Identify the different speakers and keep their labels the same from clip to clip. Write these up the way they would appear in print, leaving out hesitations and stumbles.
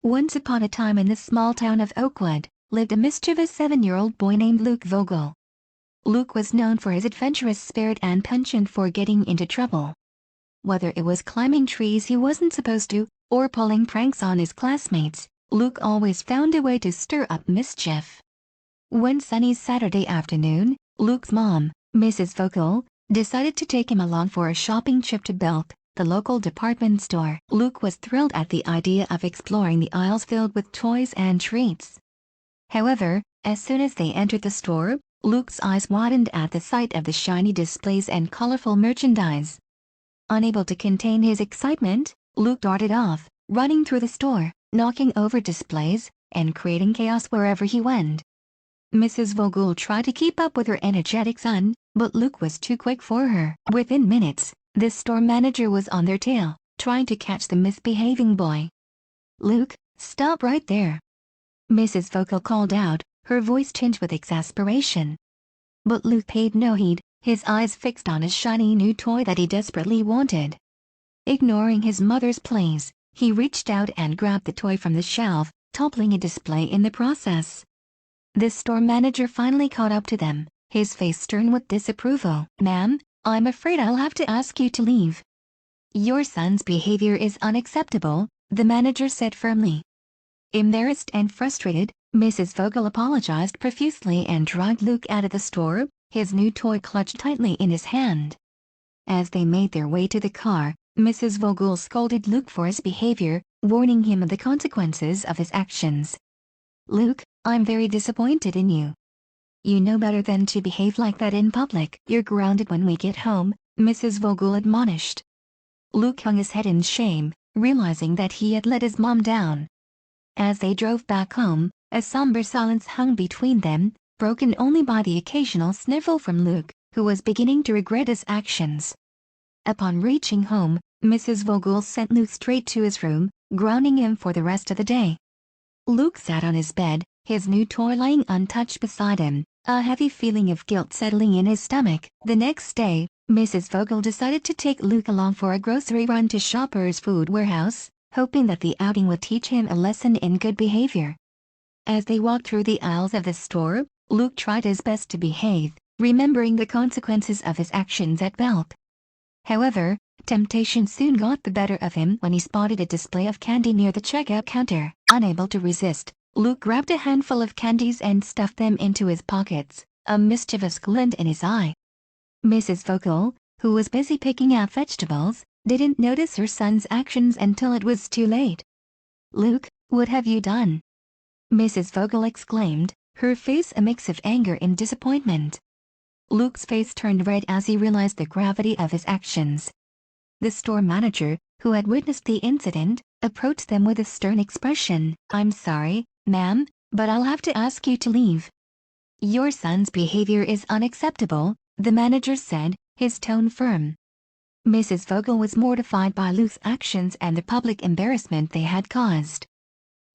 Speaker 1: Once upon a time in the small town of Oakwood, lived a mischievous 7-year-old boy named Luke Vogel. Luke was known for his adventurous spirit and penchant for getting into trouble. Whether it was climbing trees he wasn't supposed to, or pulling pranks on his classmates, Luke always found a way to stir up mischief. One sunny Saturday afternoon, Luke's mom, Mrs. Vogel, decided to take him along for a shopping trip to Belk, the local department store. Luke was thrilled at the idea of exploring the aisles filled with toys and treats. However, as soon as they entered the store, Luke's eyes widened at the sight of the shiny displays and colorful merchandise. Unable to contain his excitement, Luke darted off, running through the store, knocking over displays, and creating chaos wherever he went. Mrs. Vogel tried to keep up with her energetic son, but Luke was too quick for her. Within minutes, the store manager was on their tail, trying to catch the misbehaving boy. "Luke, stop right there," Mrs. Vogel called out, her voice tinged with exasperation. But Luke paid no heed, his eyes fixed on a shiny new toy that he desperately wanted. Ignoring his mother's pleas, he reached out and grabbed the toy from the shelf, toppling a display in the process. The store manager finally caught up to them, his face stern with disapproval. "Ma'am, I'm afraid I'll have to ask you to leave. Your son's behavior is unacceptable," the manager said firmly. Embarrassed and frustrated, Mrs. Vogel apologized profusely and dragged Luke out of the store, his new toy clutched tightly in his hand. As they made their way to the car, Mrs. Vogel scolded Luke for his behavior, warning him of the consequences of his actions. "Luke, I'm very disappointed in you. You know better than to behave like that in public. You're grounded when we get home," Mrs. Vogel admonished. Luke hung his head in shame, realizing that he had let his mom down. As they drove back home, a somber silence hung between them, broken only by the occasional sniffle from Luke, who was beginning to regret his actions. Upon reaching home, Mrs. Vogel sent Luke straight to his room, grounding him for the rest of the day. Luke sat on his bed, his new toy lying untouched beside him, a heavy feeling of guilt settling in his stomach. The next day, Mrs. Vogel decided to take Luke along for a grocery run to Shoppers Food Warehouse, hoping that the outing would teach him a lesson in good behavior. As they walked through the aisles of the store, Luke tried his best to behave, remembering the consequences of his actions at Belk. However, temptation soon got the better of him when he spotted a display of candy near the checkout counter. Unable to resist, Luke grabbed a handful of candies and stuffed them into his pockets, a mischievous glint in his eye. Mrs. Vogel, who was busy picking out vegetables, didn't notice her son's actions until it was too late. "Luke, what have you done?" Mrs. Vogel exclaimed, her face a mix of anger and disappointment. Luke's face turned red as he realized the gravity of his actions. The store manager, who had witnessed the incident, approached them with a stern expression. "I'm sorry, ma'am, but I'll have to ask you to leave. Your son's behavior is unacceptable," the manager said, his tone firm. Mrs. Vogel was mortified by Luke's actions and the public embarrassment they had caused.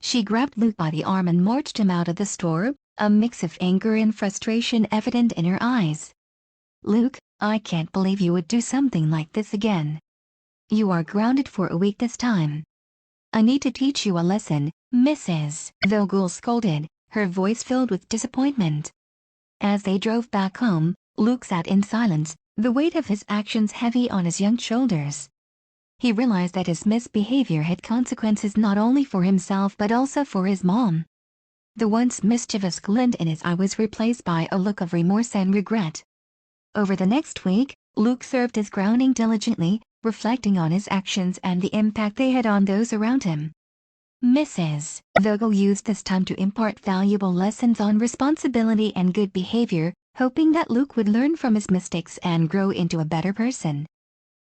Speaker 1: She grabbed Luke by the arm and marched him out of the store, a mix of anger and frustration evident in her eyes. "Luke, I can't believe you would do something like this again. You are grounded for a week this time. I need to teach you a lesson," Mrs. Vogel scolded, her voice filled with disappointment. As they drove back home, Luke sat in silence, the weight of his actions heavy on his young shoulders. He realized that his misbehavior had consequences not only for himself but also for his mom. The once mischievous glint in his eye was replaced by a look of remorse and regret. Over the next week, Luke served his grounding diligently, reflecting on his actions and the impact they had on those around him. Mrs. Vogel used this time to impart valuable lessons on responsibility and good behavior, hoping that Luke would learn from his mistakes and grow into a better person.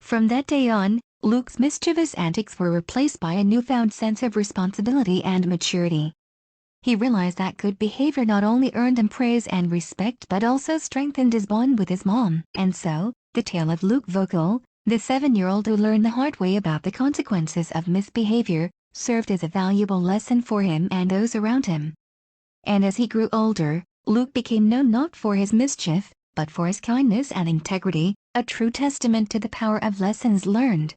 Speaker 1: From that day on, Luke's mischievous antics were replaced by a newfound sense of responsibility and maturity. He realized that good behavior not only earned him praise and respect but also strengthened his bond with his mom. And so, the tale of Luke Vogel, the 7-year-old who learned the hard way about the consequences of misbehavior, served as a valuable lesson for him and those around him. And as he grew older, Luke became known not for his mischief, but for his kindness and integrity, a true testament to the power of lessons learned.